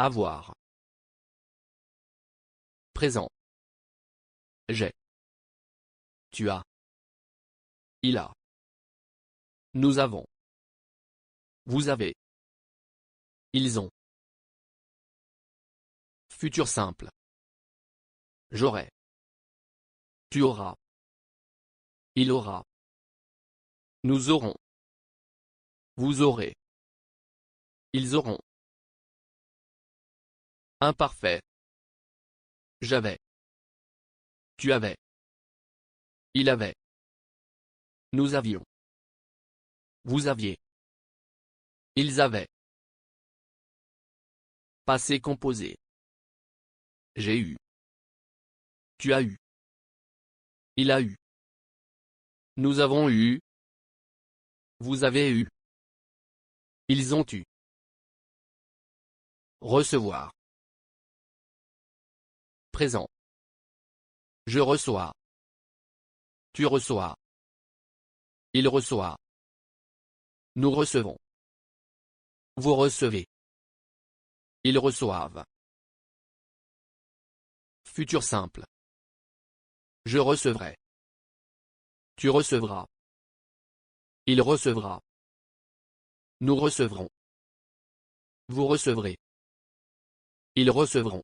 Avoir. Présent. J'ai. Tu as. Il a. Nous avons. Vous avez. Ils ont. Futur simple. J'aurai. Tu auras. Il aura. Nous aurons. Vous aurez. Ils auront. Imparfait. J'avais. Tu avais. Il avait. Nous avions. Vous aviez. Ils avaient. Passé composé. J'ai eu. Tu as eu. Il a eu. Nous avons eu. Vous avez eu. Ils ont eu. Recevoir. Présent. Je reçois. Tu reçois. Il reçoit. Nous recevons. Vous recevez. Ils reçoivent. Futur simple. Je recevrai. Tu recevras. Il recevra. Nous recevrons. Vous recevrez. Ils recevront.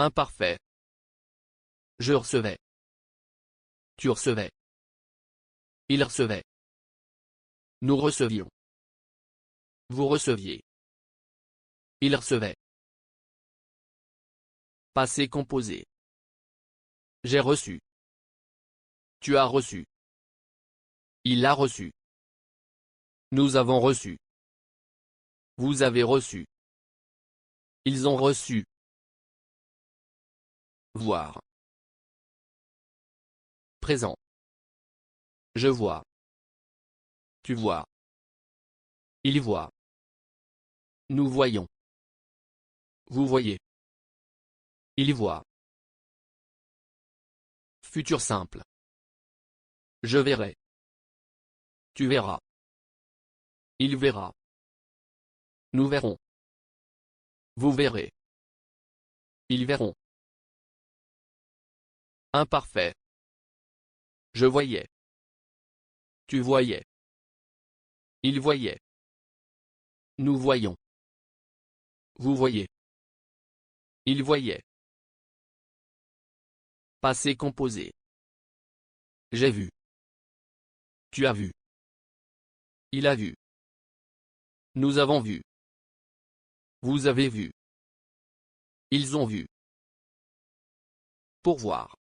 Imparfait. Je recevais. Tu recevais. Il recevait. Nous recevions. Vous receviez. Il recevait. Passé composé. J'ai reçu. Tu as reçu. Il a reçu. Nous avons reçu. Vous avez reçu. Ils ont reçu. Voir. Présent. Je vois. Tu vois. Il voit. Nous voyons. Vous voyez. Il voit. Futur simple. Je verrai. Tu verras. Il verra. Nous verrons. Vous verrez. Ils verront. Imparfait. Je voyais. Tu voyais. Il voyait. Nous voyons. Vous voyez. Il voyait. Passé composé. J'ai vu. Tu as vu. Il a vu. Nous avons vu. Vous avez vu. Ils ont vu. Pourvoir.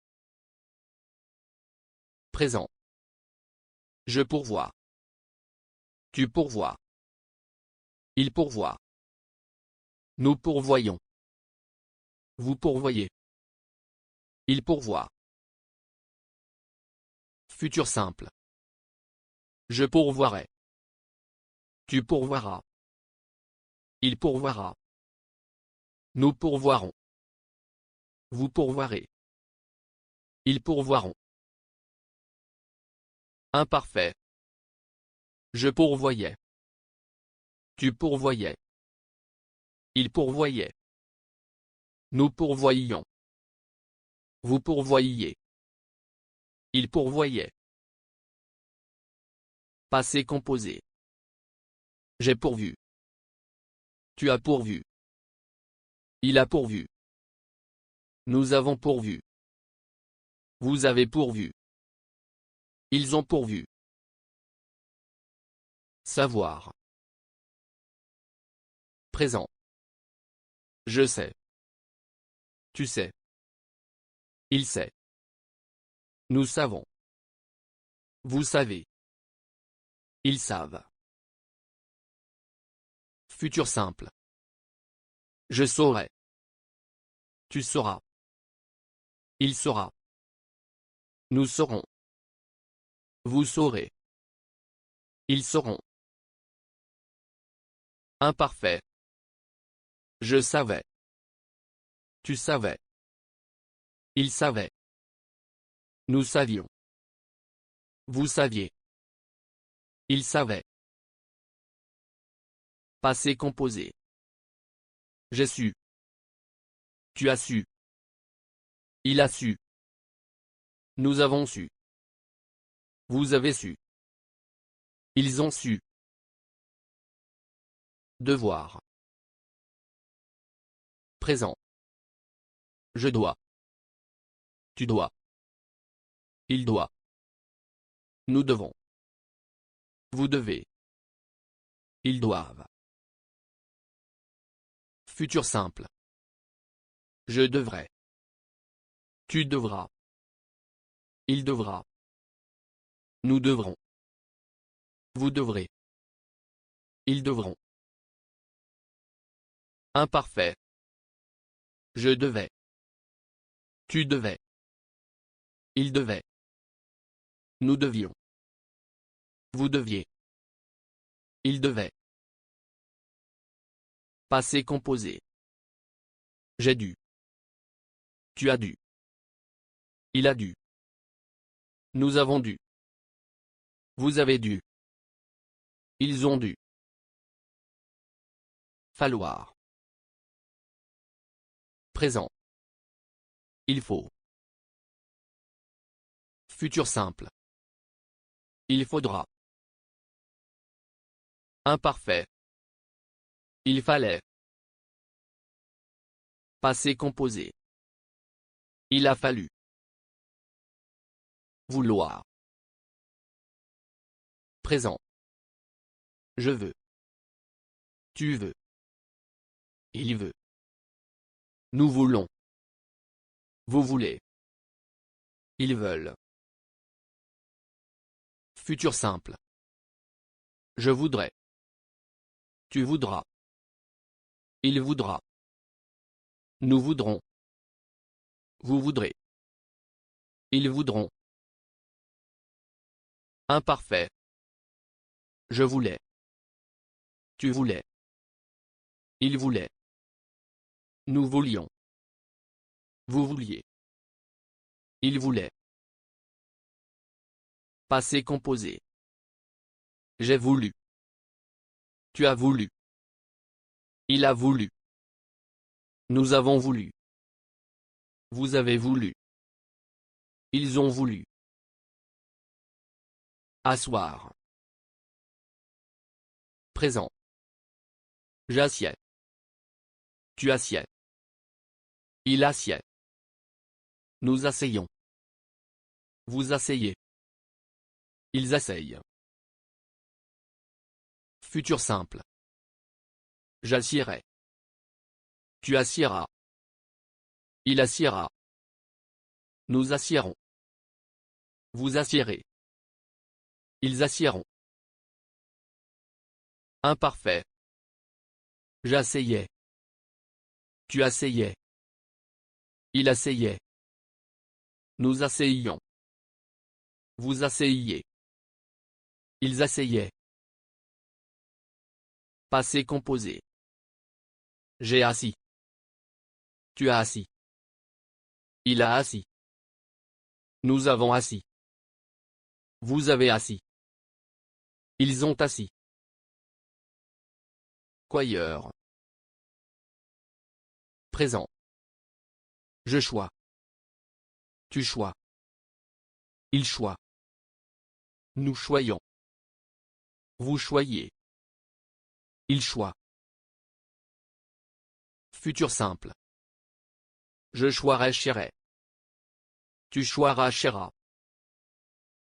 Présent. Je pourvois. Tu pourvois. Il pourvoit. Nous pourvoyons. Vous pourvoyez. Il pourvoit. Futur simple. Je pourvoirai. Tu pourvoiras. Il pourvoira. Nous pourvoirons. Vous pourvoirez. Ils pourvoiront. Imparfait. Je pourvoyais. Tu pourvoyais. Il pourvoyait. Nous pourvoyions. Vous pourvoyiez. Il pourvoyait. Passé composé. J'ai pourvu. Tu as pourvu. Il a pourvu. Nous avons pourvu. Vous avez pourvu. Ils ont pourvu. Savoir. Présent. Je sais. Tu sais. Il sait. Nous savons. Vous savez. Ils savent. Futur simple. Je saurai. Tu sauras. Il saura. Nous saurons. Vous saurez. Ils sauront. Imparfait. Je savais. Tu savais. Il savait. Nous savions. Vous saviez. Il savait. Passé composé. J'ai su. Tu as su. Il a su. Nous avons su. Vous avez su. Ils ont su. Devoir. Présent. Je dois. Tu dois. Il doit. Nous devons. Vous devez. Ils doivent. Futur simple. Je devrais. Tu devras. Il devra. Nous devrons. Vous devrez. Ils devront. Imparfait. Je devais. Tu devais. Il devait. Nous devions. Vous deviez. Il devait. Passé composé. J'ai dû. Tu as dû. Il a dû. Nous avons dû. Vous avez dû. Ils ont dû. Falloir. Présent. Il faut. Futur simple. Il faudra. Imparfait. Il fallait. Passé composé. Il a fallu. Vouloir. Présent. Je veux. Tu veux. Il veut. Nous voulons. Vous voulez. Ils veulent. Futur simple. Je voudrais. Tu voudras. Il voudra. Nous voudrons. Vous voudrez. Ils voudront. Imparfait. Je voulais. Tu voulais. Il voulait. Nous voulions. Vous vouliez. Il voulait. Passé composé. J'ai voulu. Tu as voulu. Il a voulu. Nous avons voulu. Vous avez voulu. Ils ont voulu. Asseoir. Présent. J'assieds. Tu assieds. Il assied. Nous asseyons. Vous asseyez. Ils asseyent. Futur simple. J'assierai. Tu assieras. Il assiera. Nous assierons. Vous assierez. Ils assieront. Imparfait. J'asseyais. Tu asseyais. Il asseyait. Nous asseyions. Vous asseyiez. Ils asseyaient. Passé composé. J'ai assis. Tu as assis. Il a assis. Nous avons assis. Vous avez assis. Ils ont assis. Quailleur. Présent. Je chois. Tu chois. Il choisit. Nous choyons. Vous choyez. Il choisit. Futur simple. Je choisirai. Tu choisiras.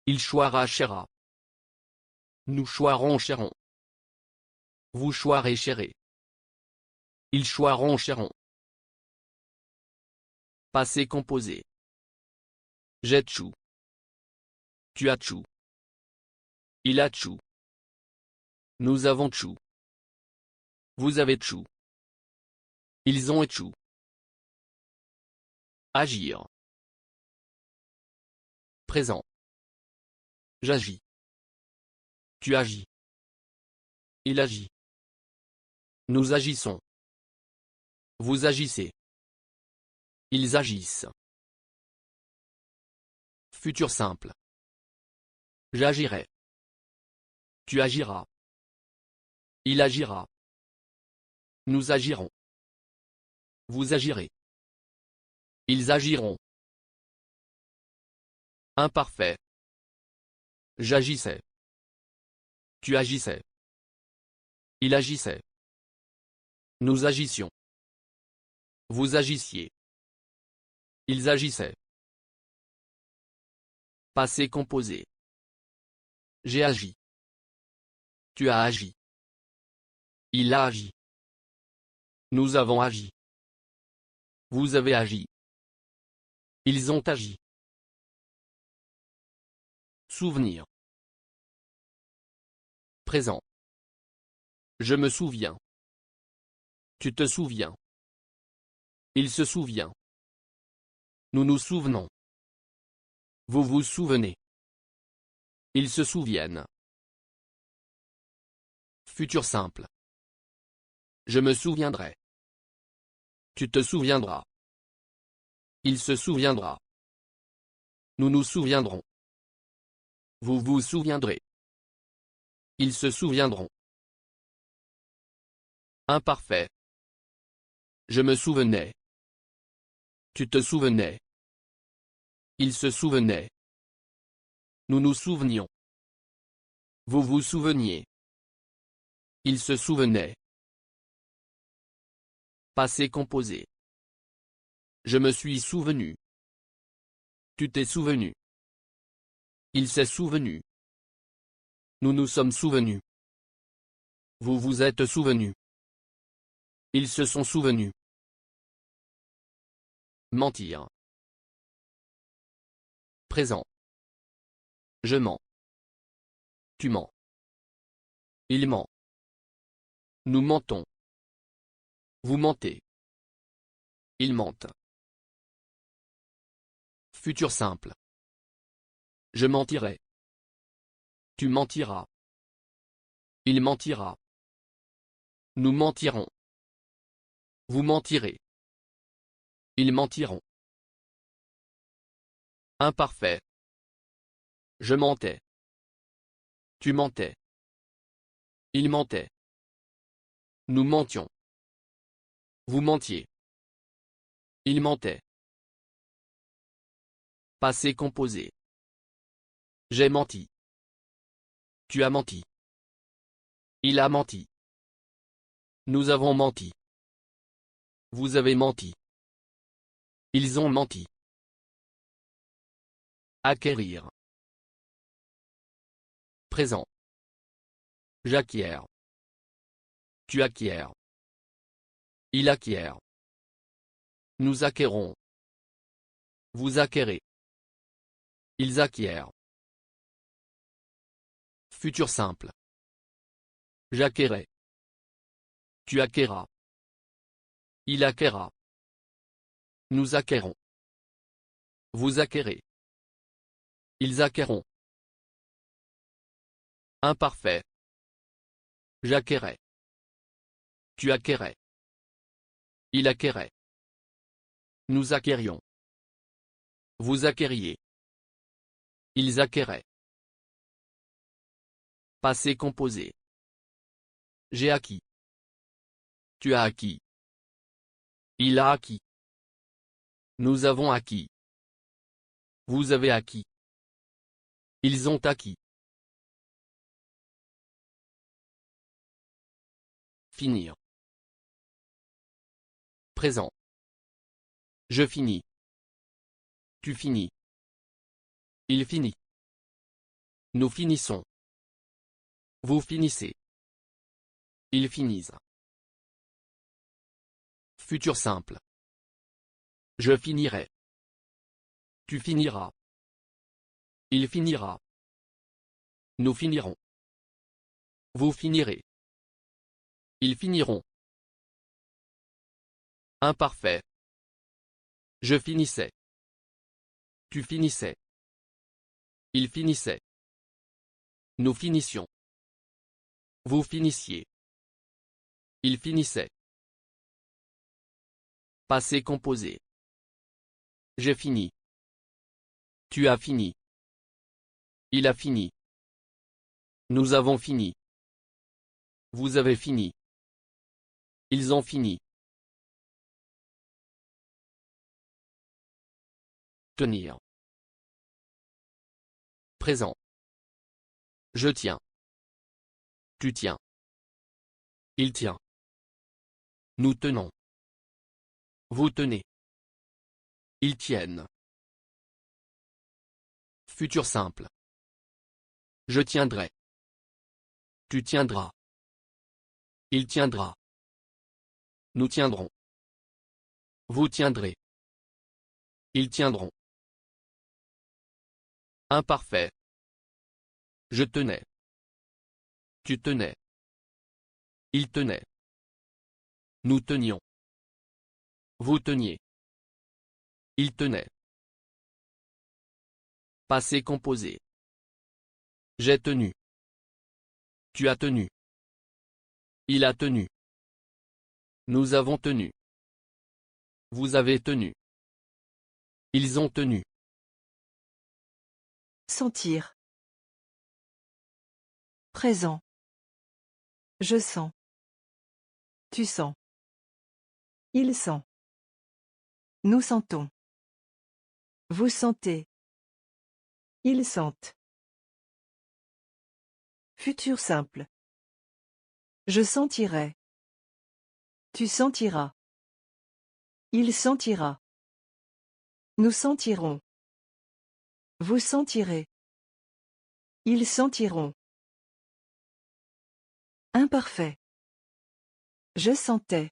Il choisira. Nous choirons. Vous choirez. Ils choiront. Passé composé. J'ai tchou. Tu as tchou. Il a tchou. Nous avons tchou. Vous avez tchou. Ils ont tchou. Agir. Présent. J'agis. Tu agis. Il agit. Nous agissons. Vous agissez. Ils agissent. Futur simple. J'agirai. Tu agiras. Il agira. Nous agirons. Vous agirez. Ils agiront. Imparfait. J'agissais. Tu agissais. Il agissait. Nous agissions. Vous agissiez. Ils agissaient. Passé composé. J'ai agi. Tu as agi. Il a agi. Nous avons agi. Vous avez agi. Ils ont agi. Souvenir. Présent. Je me souviens. Tu te souviens. Il se souvient. Nous nous souvenons. Vous vous souvenez. Ils se souviennent. Futur simple. Je me souviendrai. Tu te souviendras. Il se souviendra. Nous nous souviendrons. Vous vous souviendrez. Ils se souviendront. Imparfait. Je me souvenais. Tu te souvenais. Il se souvenait. Nous nous souvenions. Vous vous souveniez. Il se souvenait. Passé composé. Je me suis souvenu. Tu t'es souvenu. Il s'est souvenu. Nous nous sommes souvenus. Vous vous êtes souvenus. Ils se sont souvenus. Mentir. Présent. Je mens. Tu mens. Il ment. Nous mentons. Vous mentez. Ils mentent. Futur simple. Je mentirai. Tu mentiras. Il mentira. Nous mentirons. Vous mentirez. Ils mentiront. Imparfait. Je mentais. Tu mentais. Il mentait. Nous mentions. Vous mentiez. Il mentait. Passé composé. J'ai menti. Tu as menti. Il a menti. Nous avons menti. Vous avez menti. Ils ont menti. Acquérir. Présent. J'acquiers. Tu acquiers. Il acquiert. Nous acquérons. Vous acquérez. Ils acquièrent. Futur simple. J'acquérais. Tu acquéras. Il acquérera. Nous acquérons. Vous acquérez. Ils acquéreront. Imparfait. J'acquérais. Tu acquérais. Il acquérait. Nous acquérions. Vous acquériez. Ils acquéraient. Passé composé. J'ai acquis. Tu as acquis. Il a acquis. Nous avons acquis. Vous avez acquis. Ils ont acquis. Finir. Présent. Je finis. Tu finis. Il finit. Nous finissons. Vous finissez. Ils finissent. Futur simple. Je finirai. Tu finiras. Il finira. Nous finirons. Vous finirez. Ils finiront. Imparfait. Je finissais. Tu finissais. Il finissait. Nous finissions. Vous finissiez. Il finissait. Passé composé. J'ai fini. Tu as fini. Il a fini. Nous avons fini. Vous avez fini. Ils ont fini. Tenir. Présent. Je tiens. Tu tiens. Il tient. Nous tenons. Vous tenez. Ils tiennent. Futur simple. Je tiendrai. Tu tiendras. Il tiendra. Nous tiendrons. Vous tiendrez. Ils tiendront. Imparfait. Je tenais. Tu tenais. Il tenait. Nous tenions. Vous teniez. Il tenait. Passé composé. J'ai tenu. Tu as tenu. Il a tenu. Nous avons tenu. Vous avez tenu. Ils ont tenu. Sentir. Présent. Je sens. Tu sens. Il sent. Nous sentons. Vous sentez. Ils sentent. Futur simple. Je sentirai. Tu sentiras. Il sentira. Nous sentirons. Vous sentirez. Ils sentiront. Imparfait. Je sentais.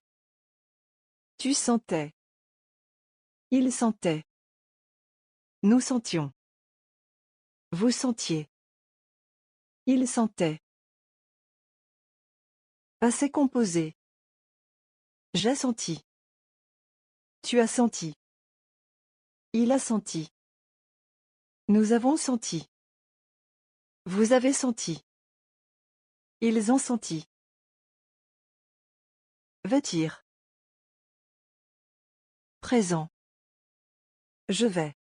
Tu sentais. Il sentait. Nous sentions. Vous sentiez. Il sentait. Passé composé. J'ai senti. Tu as senti. Il a senti. Nous avons senti. Vous avez senti. Ils ont senti. Vêtir. Présent. Je vais.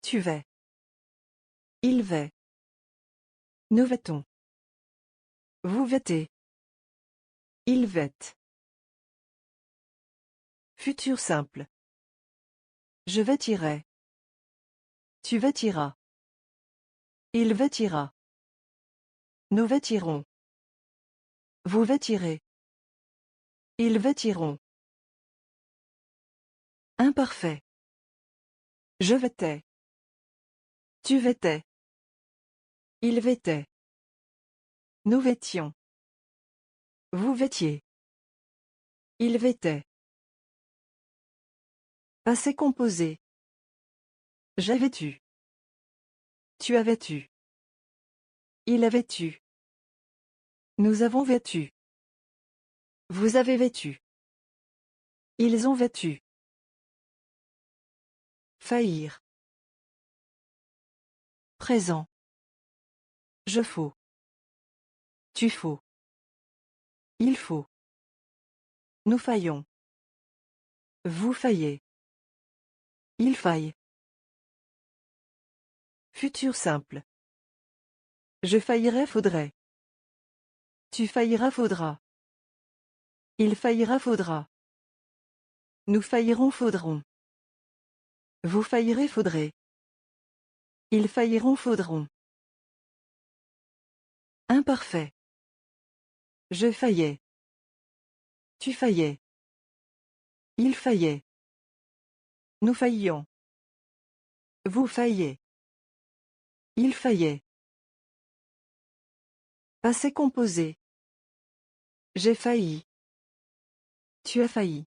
Tu vais. Il va. Nous vêtons. Vous vêtez. Il vêtent. Futur simple. Je vêtirai. Tu vêtiras. Il vêtira. Nous vêtirons. Vous vêtirez. Ils vêtiront. Imparfait. Je vêtais. Tu vêtais. Il vêtait. Nous vêtions. Vous vêtiez. Il vêtait. Passé composé. J'ai vêtu. Tu as vêtu. Il a vêtu. Nous avons vêtu. Vous avez vêtu. Ils ont vêtu. Faillir. Présent. Je faut. Tu faut. Il faut. Nous faillons. Vous faillez. Il faille. Futur simple. Je faillirai faudrait. Tu failliras faudra. Il faillira faudra. Nous faillirons faudront. Vous faillirez faudrez. Ils failliront faudront. Imparfait. Je faillais. Tu faillais. Il faillait. Nous faillions. Vous failliez. Il faillait. Passé composé. J'ai failli. Tu as failli.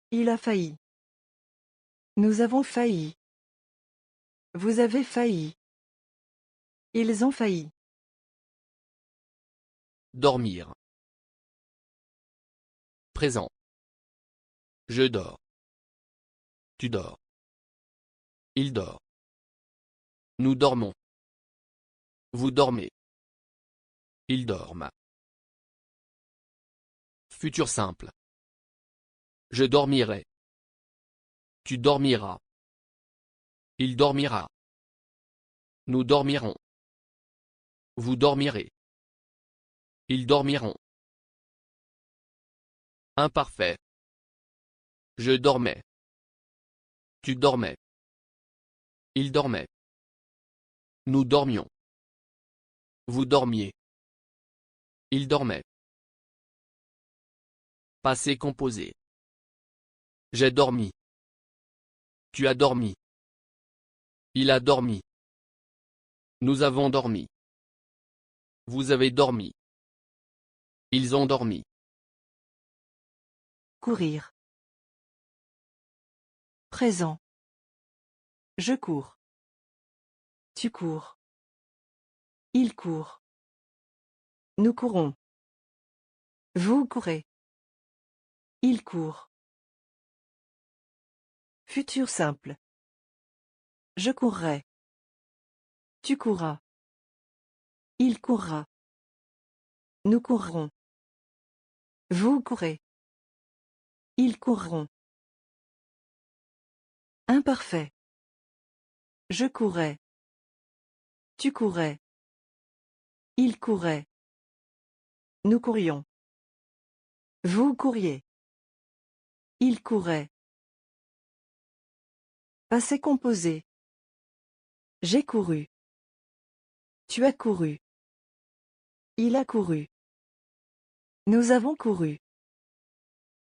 Il a failli. Nous avons failli. Vous avez failli. Ils ont failli. Dormir. Présent. Je dors. Tu dors. Il dort. Nous dormons. Vous dormez. Ils dorment. Futur simple. Je dormirai. Tu dormiras. Il dormira. Nous dormirons. Vous dormirez. Ils dormiront. Imparfait. Je dormais. Tu dormais. Il dormait. Nous dormions. Vous dormiez. Il dormait. Passé composé. J'ai dormi. Tu as dormi. Il a dormi. Nous avons dormi. Vous avez dormi. Ils ont dormi. Courir. Présent. Je cours. Tu cours. Il court. Nous courons. Vous courez. Il court. Futur simple. Je courrai. Tu courras. Il courra. Nous courrons. Vous courez. Ils courront. Imparfait. Je courais. Tu courais. Il courait. Nous courions. Vous couriez. Il courait. Passé composé. J'ai couru. Tu as couru. Il a couru. Nous avons couru.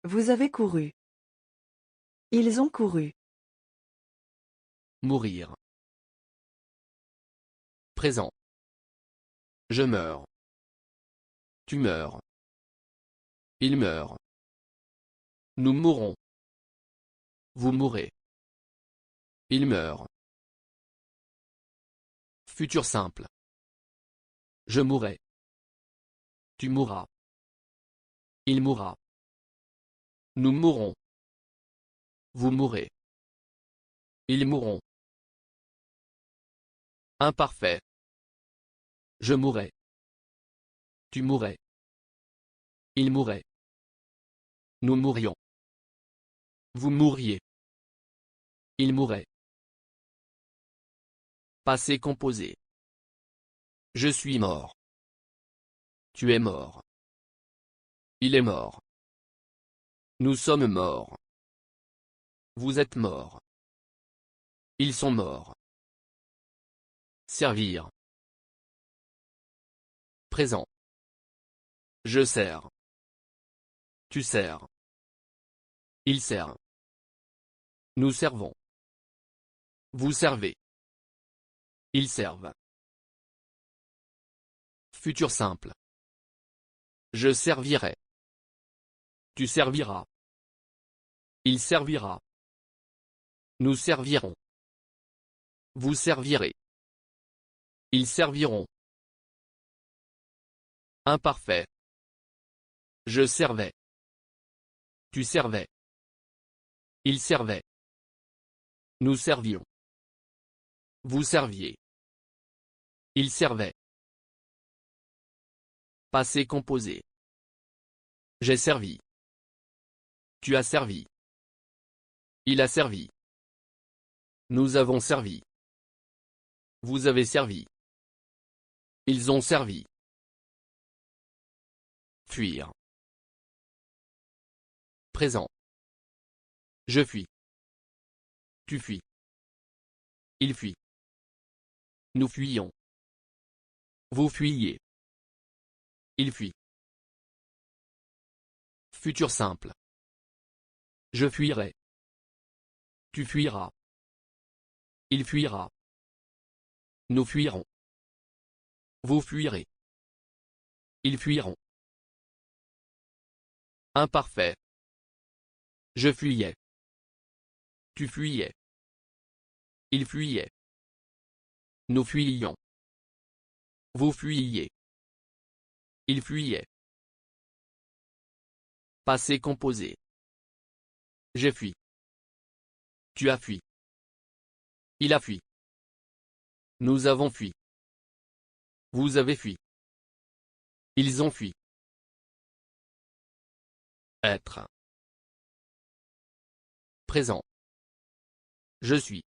Vous avez couru. Ils ont couru. Mourir. Présent. Je meurs. Tu meurs. Il meurt. Nous mourrons. Vous mourrez. Il meurt. Futur simple. Je mourrai. Tu mourras. Il mourra. Nous mourrons. Vous mourrez. Ils mourront. Imparfait. Je mourrai. Tu mourrais. Il mourrait. Nous mourrions. Vous mourriez. Il mourrait. Passé composé. Je suis mort. Tu es mort. Il est mort. Nous sommes morts. Vous êtes morts. Ils sont morts. Servir. Présent. Je sers. Tu sers. Il sert. Nous servons. Vous servez. Ils servent. Futur simple. Je servirai. Tu serviras. Il servira. Nous servirons. Vous servirez. Ils serviront. Imparfait. Je servais. Tu servais. Il servait. Nous servions. Vous serviez. Il servait. Passé composé. J'ai servi. Tu as servi. Il a servi. Nous avons servi. Vous avez servi. Ils ont servi. Fuir. Présent. Je fuis. Tu fuis. Il fuit. Nous fuyons. Vous fuyez. Il fuit. Futur simple. Je fuirai. Tu fuiras. Il fuira. Nous fuirons. Vous fuirez. Ils fuiront. Imparfait. Je fuyais. Tu fuyais. Il fuyait. Nous fuyions. Vous fuyiez. Il fuyait. Passé composé. J'ai fui. Tu as fui. Il a fui. Nous avons fui. Vous avez fui. Ils ont fui. Être. Présent. Je suis.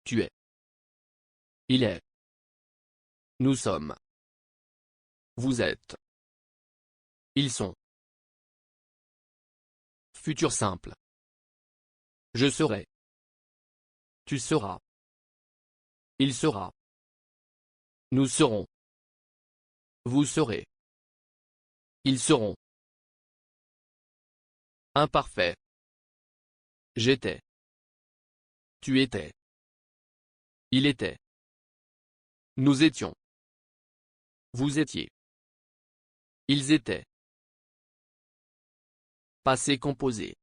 Tu es. Il est. Nous sommes. Vous êtes. Ils sont. Futur simple. Je serai. Tu seras. Il sera. Nous serons. Vous serez. Ils seront. Imparfait. J'étais. Tu étais. Il était. Nous étions. Vous étiez. Ils étaient. Passé composé.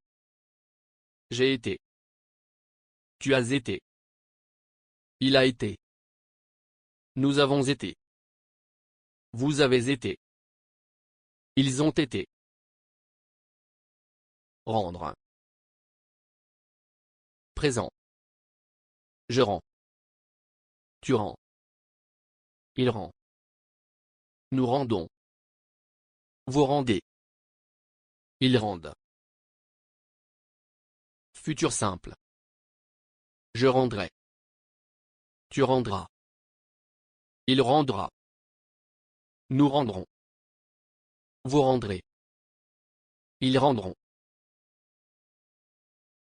J'ai été. Tu as été. Il a été. Nous avons été. Vous avez été. Ils ont été. Rendre. Présent. Je rends. Tu rends. Il rend. Nous rendons. Vous rendez. Ils rendent. Futur simple. Je rendrai. Tu rendras. Il rendra. Nous rendrons. Vous rendrez. Ils rendront.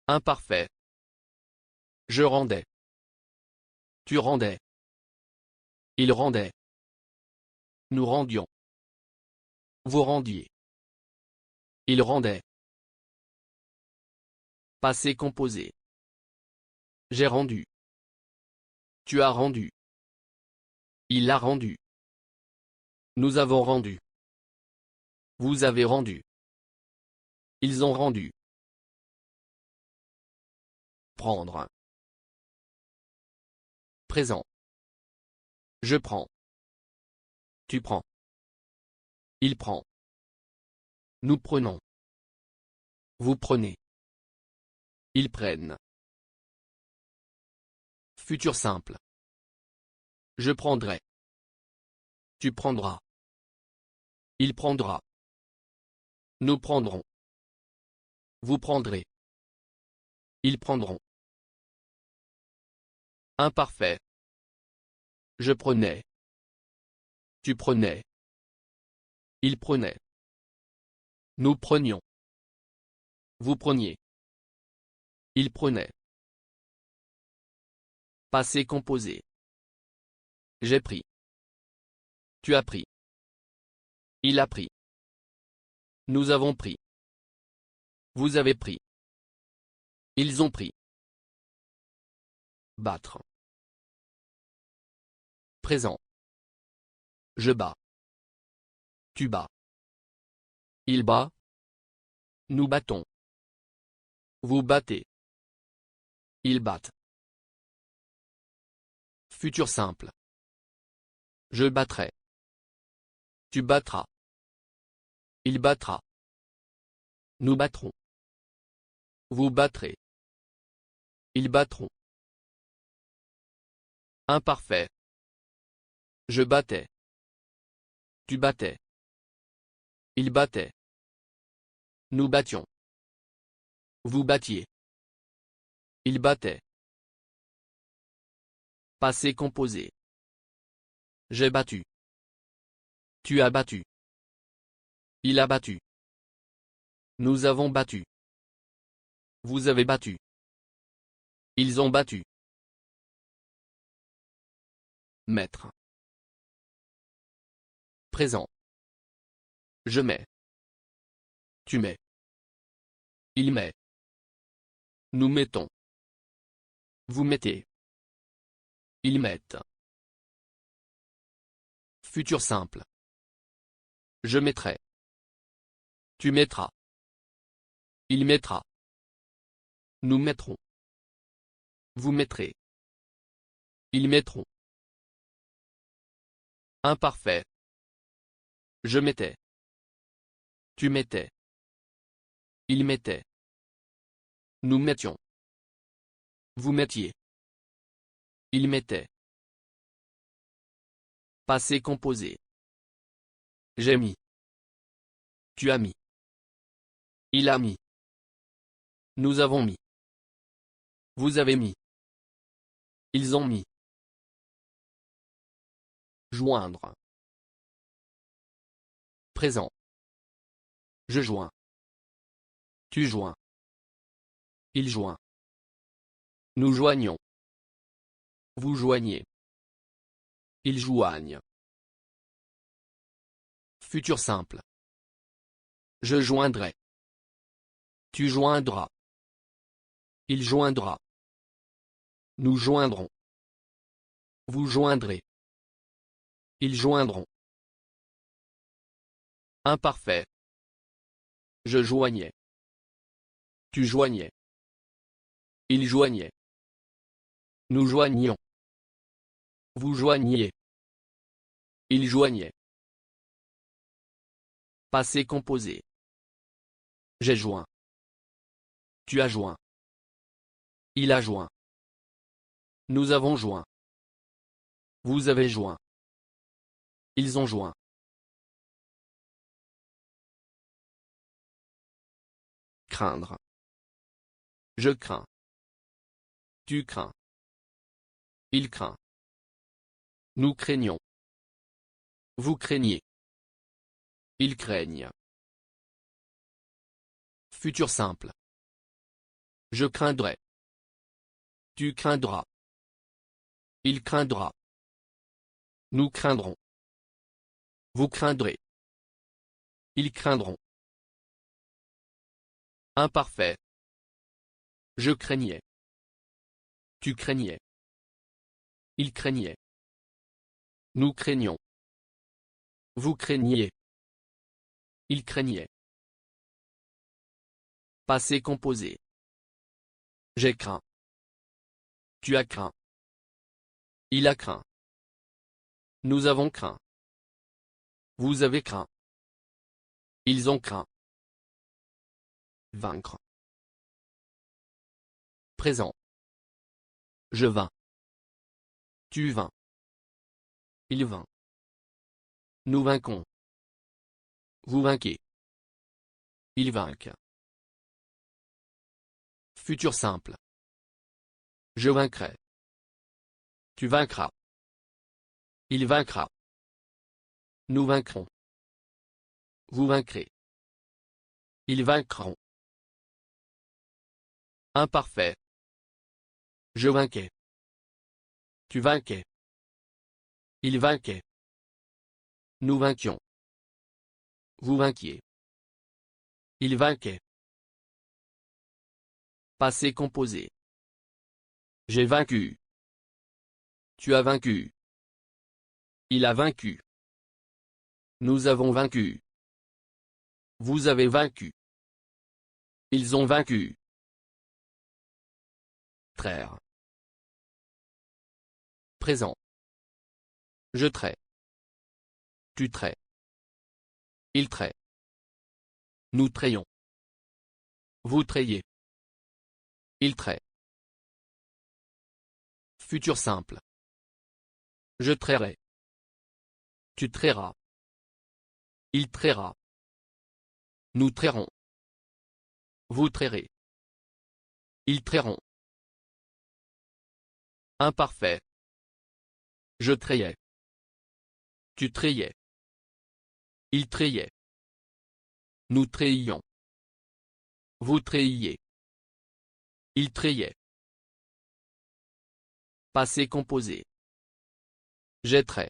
Imparfait. Je rendais. Tu rendais. Il rendait. Nous rendions. Vous rendiez. Il rendait. Passé composé. J'ai rendu. Tu as rendu. Il a rendu. Nous avons rendu. Vous avez rendu. Ils ont rendu. Prendre. Présent. Je prends. Tu prends. Il prend. Nous prenons. Vous prenez. Ils prennent. Futur simple. Je prendrai. Tu prendras. Il prendra. Nous prendrons. Vous prendrez. Ils prendront. Imparfait. Je prenais. Tu prenais. Il prenait. Nous prenions. Vous preniez. Il prenait. Passé composé. J'ai pris. Tu as pris. Il a pris. Nous avons pris. Vous avez pris. Ils ont pris. Battre. Présent. Je bats. Tu bats. Il bat. Nous battons. Vous battez. Ils battent. Futur simple. Je battrai. Tu battras. Il battra. Nous battrons. Vous battrez. Ils battront. Imparfait. Je battais. Tu battais. Il battait. Nous battions. Vous battiez. Il battait. Passé composé. J'ai battu. Tu as battu. Il a battu. Nous avons battu. Vous avez battu. Ils ont battu. Mettre. Présent. Je mets. Tu mets. Il met. Nous mettons. Vous mettez. Ils mettent. Futur simple. Je mettrai. Tu mettras. Il mettra. Nous mettrons. Vous mettrez. Ils mettront. Imparfait. Je mettais. Tu mettais. Il mettait. Nous mettions. Vous mettiez. Il mettait. Passé composé. J'ai mis. Tu as mis. Il a mis. Nous avons mis. Vous avez mis. Ils ont mis. Joindre. Présent. Je joins. Tu joins. Il joint. Nous joignons. Vous joignez. Ils joignent. Futur simple. Je joindrai. Tu joindras. Il joindra. Nous joindrons. Vous joindrez. Ils joindront. Imparfait. Je joignais. Tu joignais. Il joignait. Nous joignions. Vous joigniez. Il joignait. Passé composé. J'ai joint. Tu as joint. Il a joint. Nous avons joint. Vous avez joint. Ils ont joint. Craindre. Je crains. Tu crains. Il craint. Nous craignons. Vous craignez. Ils craignent. Futur simple. Je craindrai. Tu craindras. Il craindra. Nous craindrons. Vous craindrez. Ils craindront. Imparfait. Je craignais. Tu craignais. Il craignait. Nous craignons. Vous craigniez. Il craignait. Passé composé. J'ai craint. Tu as craint. Il a craint. Nous avons craint. Vous avez craint. Ils ont craint. Vaincre. Présent. Je vins. Tu vins. Il vint. Nous vainquons. Vous vainquez. Il vainque. Futur simple. Je vaincrai. Tu vaincras. Il vaincra. Nous vaincrons. Vous vaincrez. Ils vaincront. Imparfait. Je vainquais. Tu vainquais. Il vainquait. Nous vainquions. Vous vainquiez. Il vainquait. Passé composé. J'ai vaincu. Tu as vaincu. Il a vaincu. Nous avons vaincu. Vous avez vaincu. Ils ont vaincu. Traire. Présent. Je trais. Tu trais. Il trait. Nous trayons. Vous trayez. Il trait. Futur simple. Je trairai. Tu trairas. Il traira. Nous trairons. Vous trairez. Ils trairont. Imparfait. Je trayais. Tu trayais. Il trayait. Nous trayions. Vous trayiez. Il trayait. Passé composé. J'ai trait.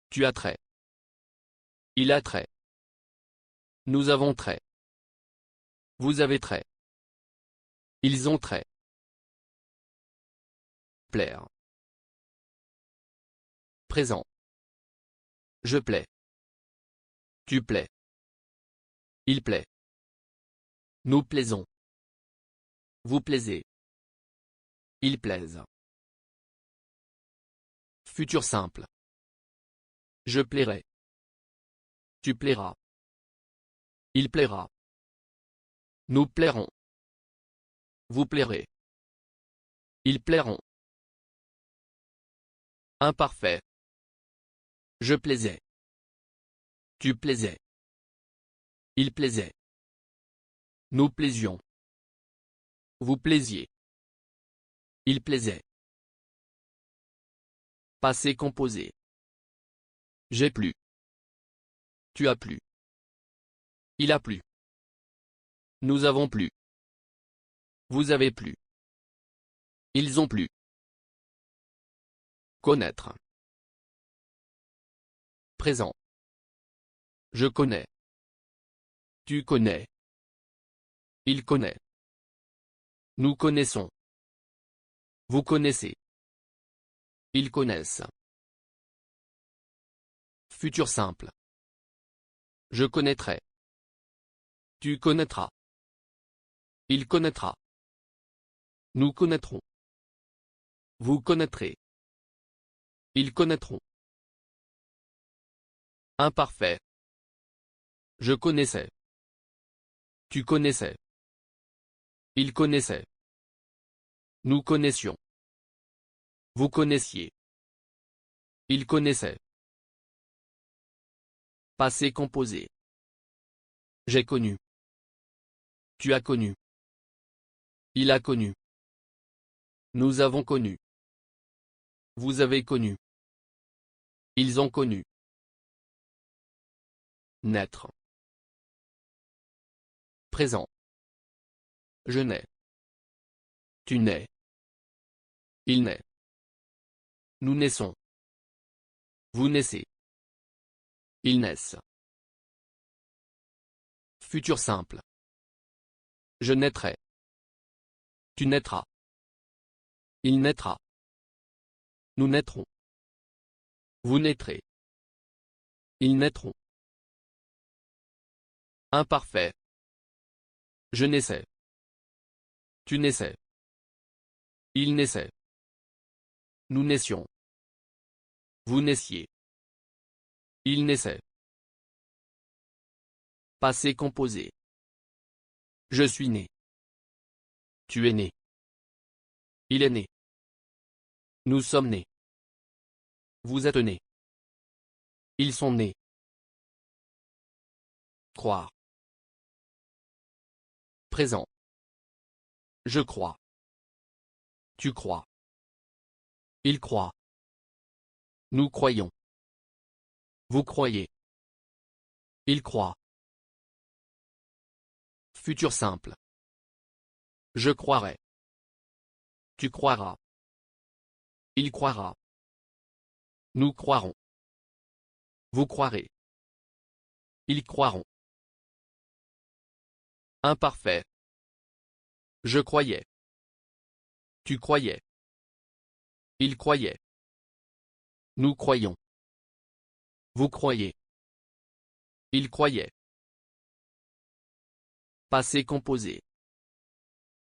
Tu as trait. Il a trait. Nous avons trait. Vous avez trait. Ils ont trait. Plaire. Présent. Je plais. Tu plais. Il plaît. Nous plaisons. Vous plaisez. Ils plaisent. Futur simple. Je plairai. Tu plairas. Il plaira. Nous plairons. Vous plairez. Ils plairont. Imparfait. Je plaisais. Tu plaisais. Il plaisait. Nous plaisions. Vous plaisiez. Il plaisait. Passé composé. J'ai plu. Tu as plu. Il a plu. Nous avons plu. Vous avez plu. Ils ont plu. Connaître. Présent. Je connais. Tu connais. Il connaît. Nous connaissons. Vous connaissez. Ils connaissent. Futur simple. Je connaîtrai. Tu connaîtras. Il connaîtra. Nous connaîtrons. Vous connaîtrez. Ils connaîtront. Imparfait. Je connaissais. Tu connaissais. Il connaissait. Nous connaissions. Vous connaissiez. Il connaissait. Passé composé. J'ai connu. Tu as connu. Il a connu. Nous avons connu. Vous avez connu. Ils ont connu. Naître. Présent. Je nais. Tu nais. Il naît. Nous naissons. Vous naissez. Ils naissent. Futur simple. Je naîtrai. Tu naîtras. Il naîtra. Nous naîtrons. Vous naîtrez. Ils naîtront. Imparfait. Je naissais. Tu naissais. Il naissait. Nous naissions. Vous naissiez. Il naissait. Passé composé. Je suis né. Tu es né. Il est né. Nous sommes nés. Vous êtes nés. Ils sont nés. Croire. Présent. Je crois. Tu crois. Il croit. Nous croyons. Vous croyez. Il croit. Futur simple. Je croirai. Tu croiras. Il croira. Nous croirons. Vous croirez. Ils croiront. Imparfait. Je croyais. Tu croyais. Il croyait. Nous croyons. Vous croyez. Il croyait. Passé composé.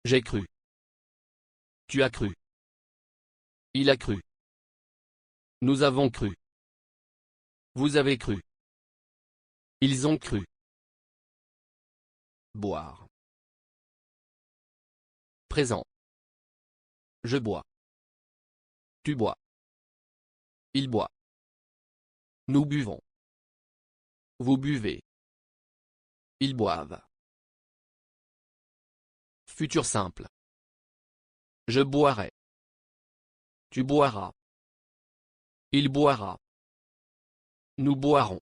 J'ai cru. Tu as cru. Il a cru. Nous avons cru. Vous avez cru. Ils ont cru. Boire. Présent. Je bois. Tu bois. Il boit. Nous buvons. Vous buvez. Ils boivent. Futur simple. Je boirai. Tu boiras. Il boira. Nous boirons.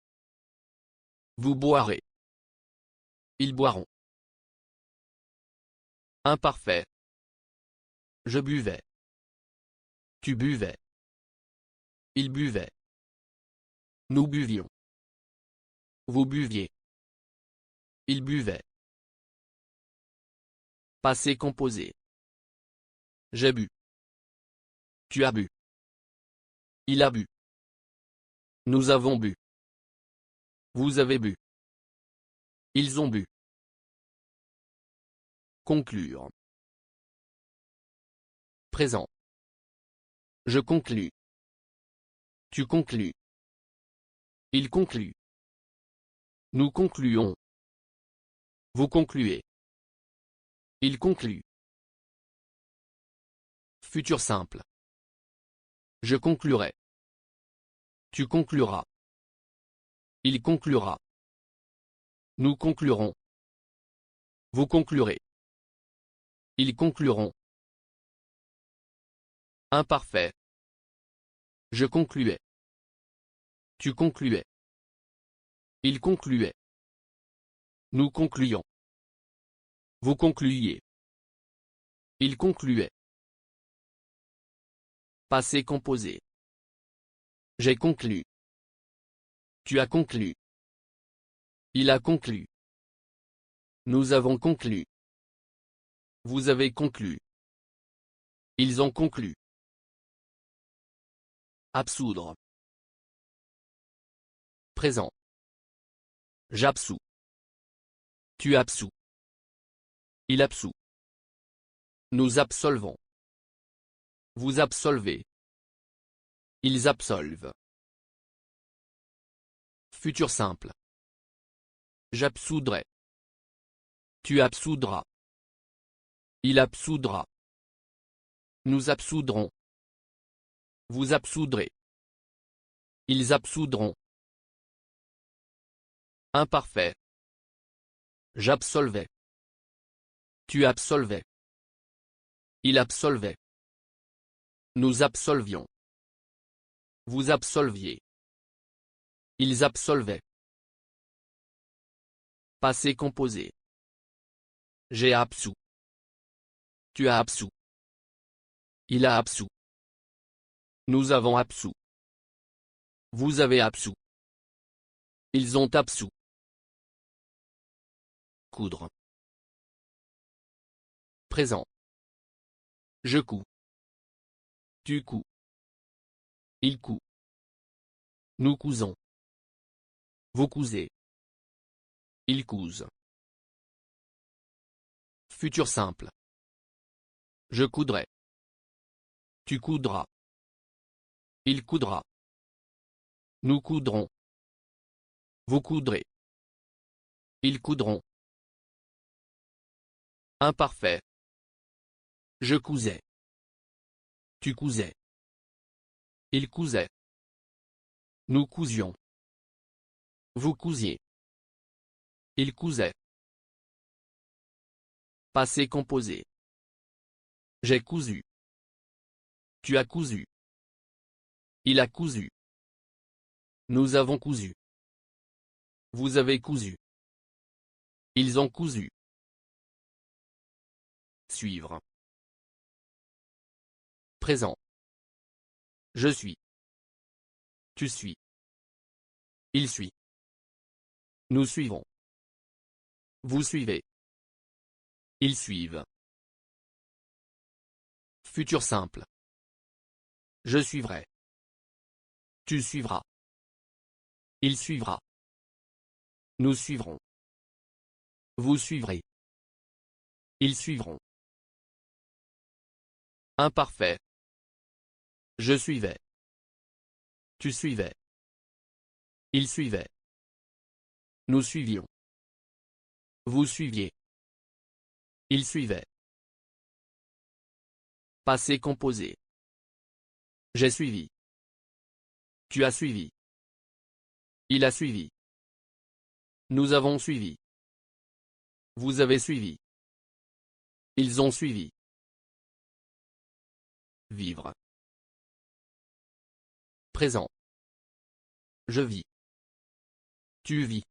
Vous boirez. Ils boiront. Imparfait. Je buvais. Tu buvais. Il buvait. Nous buvions. Vous buviez. Il buvait. Passé composé. J'ai bu. Tu as bu. Il a bu. Nous avons bu. Vous avez bu. Ils ont bu. Conclure. Présent. Je conclus. Tu conclus. Il conclut. Nous concluons. Vous concluez. Il conclut. Futur simple. Je conclurai. Tu concluras. Il conclura. Nous conclurons. Vous conclurez. Ils concluront. Imparfait. Je concluais. Tu concluais. Il concluait. Nous concluions. Vous concluiez. Il concluait. Passé composé. J'ai conclu. Tu as conclu. Il a conclu. Nous avons conclu. Vous avez conclu. Ils ont conclu. Absoudre. Présent. J'absous. Tu absous. Il absout. Nous absolvons. Vous absolvez. Ils absolvent. Futur simple. J'absoudrai. Tu absoudras. Il absoudra. Nous absoudrons. Vous absoudrez. Ils absoudront. Imparfait. J'absolvais. Tu absolvais. Il absolvait. Nous absolvions. Vous absolviez. Ils absolvaient. Passé composé. J'ai absous. Tu as absous. Il a absous. Nous avons absous. Vous avez absous. Ils ont absous. Coudre. Présent. Je couds. Tu couds. Il coud. Nous cousons. Vous cousez. Ils cousent. Futur simple. Je coudrai. Tu coudras. Il coudra. Nous coudrons. Vous coudrez. Ils coudront. Imparfait. Je cousais. Tu cousais. Il cousait. Nous cousions. Vous cousiez. Il cousait. Passé composé. J'ai cousu. Tu as cousu. Il a cousu. Nous avons cousu. Vous avez cousu. Ils ont cousu. Suivre. Présent. Je suis. Tu suis. Il suit. Nous suivons. Vous suivez. Ils suivent. Futur simple. Je suivrai. Tu suivras. Il suivra. Nous suivrons. Vous suivrez. Ils suivront. Imparfait. Je suivais. Tu suivais. Il suivait. Nous suivions. Vous suiviez. Il suivait. Passé composé. J'ai suivi. Tu as suivi. Il a suivi. Nous avons suivi. Vous avez suivi. Ils ont suivi. Vivre. Présent. Je vis. Tu vis.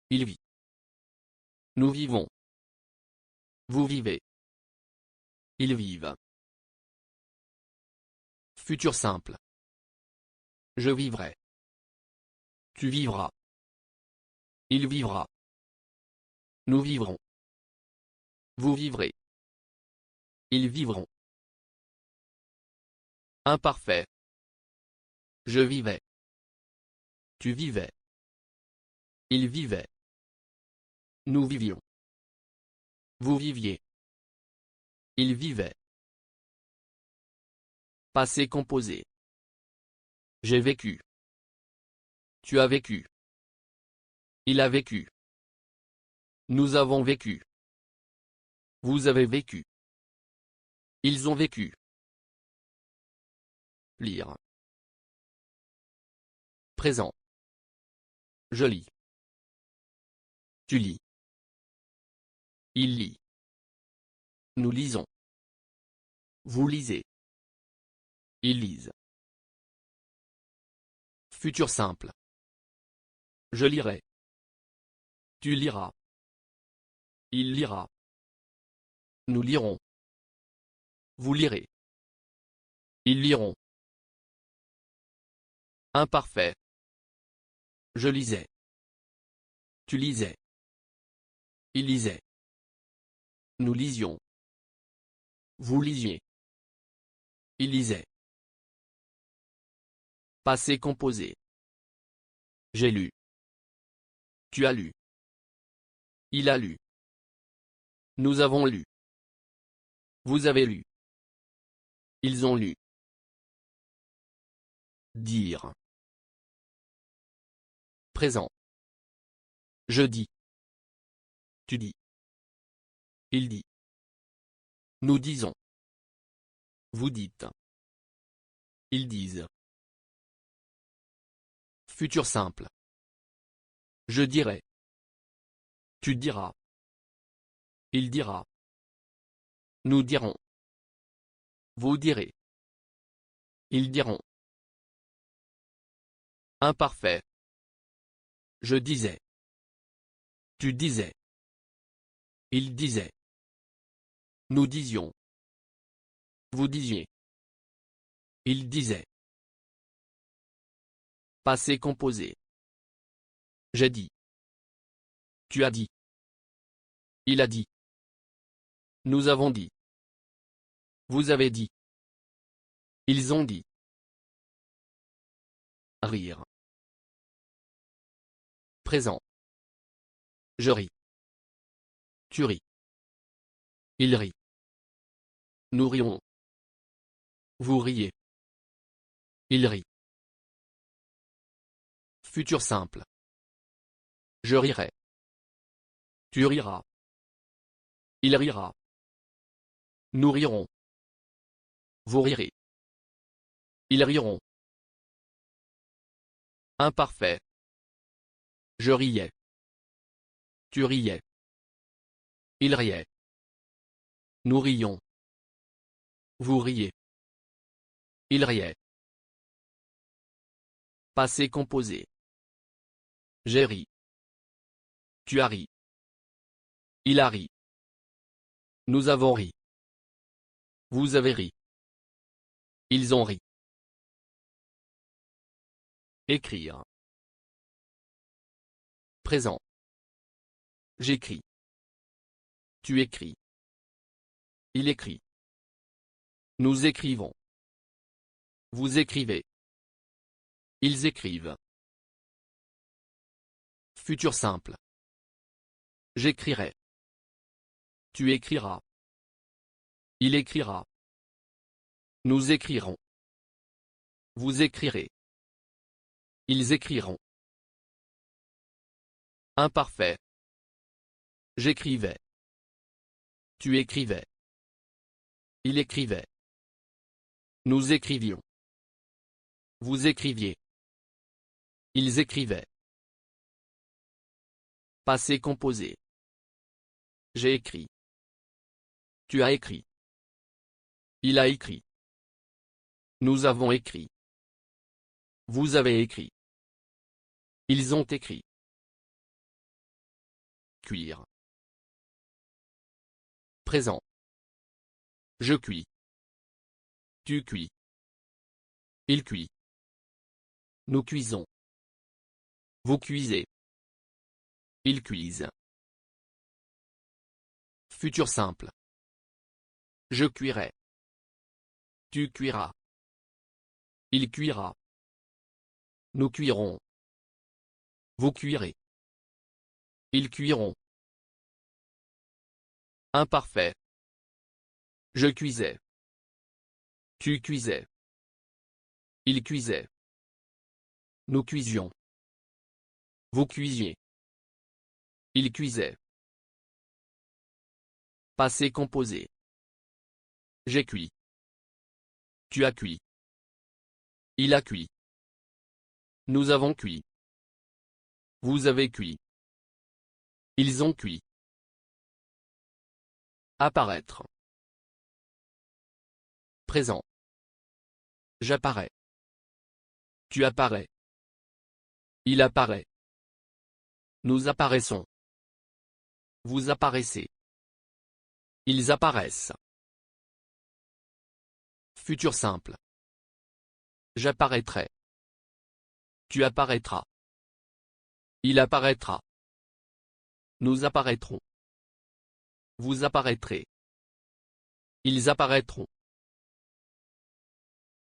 Il vit. Nous vivons. Vous vivez. Ils vivent. Futur simple. Je vivrai. Tu vivras. Il vivra. Nous vivrons. Vous vivrez. Ils vivront. Imparfait. Je vivais. Tu vivais. Il vivait. Nous vivions. Vous viviez. Il vivait. Passé composé. J'ai vécu. Tu as vécu. Il a vécu. Nous avons vécu. Vous avez vécu. Ils ont vécu. Lire. Présent. Je lis. Tu lis. Il lit. Nous lisons. Vous lisez. Ils lisent. Futur simple. Je lirai. Tu liras. Il lira. Nous lirons. Vous lirez. Ils liront. Imparfait. Je lisais. Tu lisais. Il lisait. Nous lisions. Vous lisiez. Il lisait. Passé composé. J'ai lu. Tu as lu. Il a lu. Nous avons lu. Vous avez lu. Ils ont lu. Dire. Présent. Je dis. Tu dis. Il dit. Nous disons. Vous dites. Ils disent. Futur simple. Je dirai. Tu diras. Il dira. Nous dirons. Vous direz. Ils diront. Imparfait. Je disais. Tu disais. Il disait. Nous disions. Vous disiez. Il disait. Passé composé. J'ai dit. Tu as dit. Il a dit. Nous avons dit. Vous avez dit. Ils ont dit. Rire. Présent. Je ris. Tu ris. Il rit. Nous rions. Vous riez. Il rit. Futur simple. Je rirai. Tu riras. Il rira. Nous rirons. Vous rirez. Ils riront. Imparfait. Je riais. Tu riais. Il riait. Nous rions. Vous riez. Il riait. Passé composé. J'ai ri. Tu as ri. Il a ri. Nous avons ri. Vous avez ri. Ils ont ri. Écrire. Présent. J'écris. Tu écris. Il écrit. Nous écrivons. Vous écrivez. Ils écrivent. Futur simple. J'écrirai. Tu écriras. Il écrira. Nous écrirons. Vous écrirez. Ils écriront. Imparfait. J'écrivais. Tu écrivais. Il écrivait. Nous écrivions. Vous écriviez. Ils écrivaient. Passé composé. J'ai écrit. Tu as écrit. Il a écrit. Nous avons écrit. Vous avez écrit. Ils ont écrit. Cuire. Présent. Je cuis. Tu cuis. Il cuit. Nous cuisons. Vous cuisez. Ils cuisent. Futur simple. Je cuirai. Tu cuiras. Il cuira. Nous cuirons. Vous cuirez. Ils cuiront. Imparfait. Je cuisais. Tu cuisais. Il cuisait. Nous cuisions. Vous cuisiez. Il cuisait. Passé composé. J'ai cuit. Tu as cuit. Il a cuit. Nous avons cuit. Vous avez cuit. Ils ont cuit. Apparaître. Présent. J'apparais. Tu apparais. Il apparaît. Nous apparaissons. Vous apparaissez. Ils apparaissent. Futur simple. J'apparaîtrai. Tu apparaîtras. Il apparaîtra. Nous apparaîtrons. Vous apparaîtrez. Ils apparaîtront.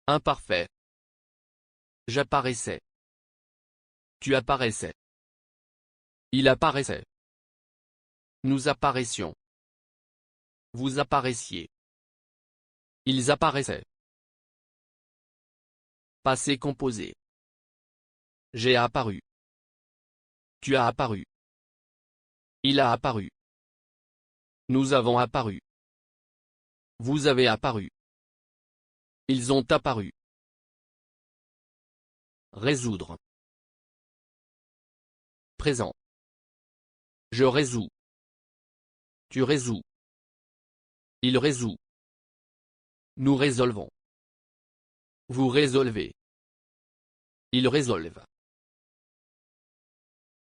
Imparfait. J'apparaissais. Tu apparaissais. Il apparaissait. Nous apparaissions. Vous apparaissiez. Ils apparaissaient. Passé composé. J'ai apparu. Tu as apparu. Il a apparu. Nous avons apparu. Vous avez apparu. Ils ont apparu. Résoudre. Présent. Je résous. Tu résous. Il résout. Nous résolvons. Vous résolvez. Ils résolvent.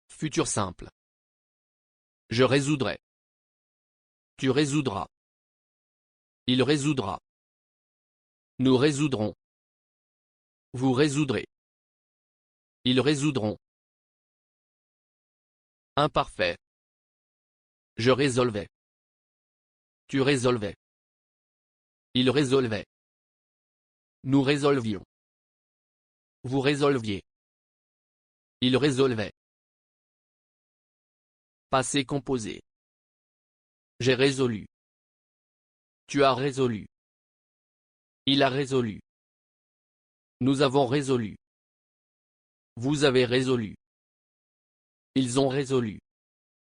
Futur simple. Je résoudrai. Tu résoudras. Il résoudra. Nous résoudrons. Vous résoudrez. Ils résoudront. Imparfait. Je résolvais. Tu résolvais. Il résolvait. Nous résolvions. Vous résolviez. Il résolvait. Passé composé. J'ai résolu. Tu as résolu. Il a résolu. Nous avons résolu. Vous avez résolu. Ils ont résolu.